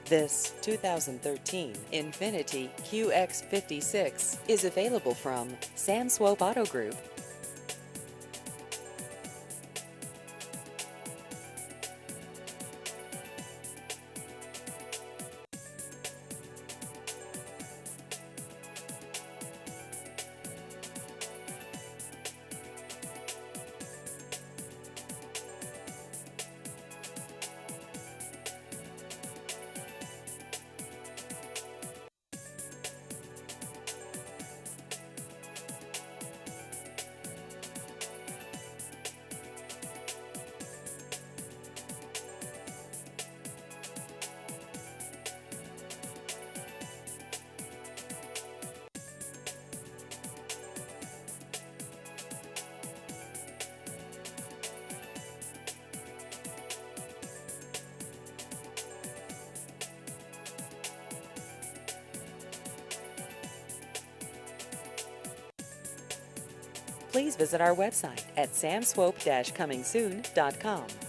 This 2013 Infiniti QX56 is available from Swope Auto Group. Please visit our website at samswope-comingsoon.com.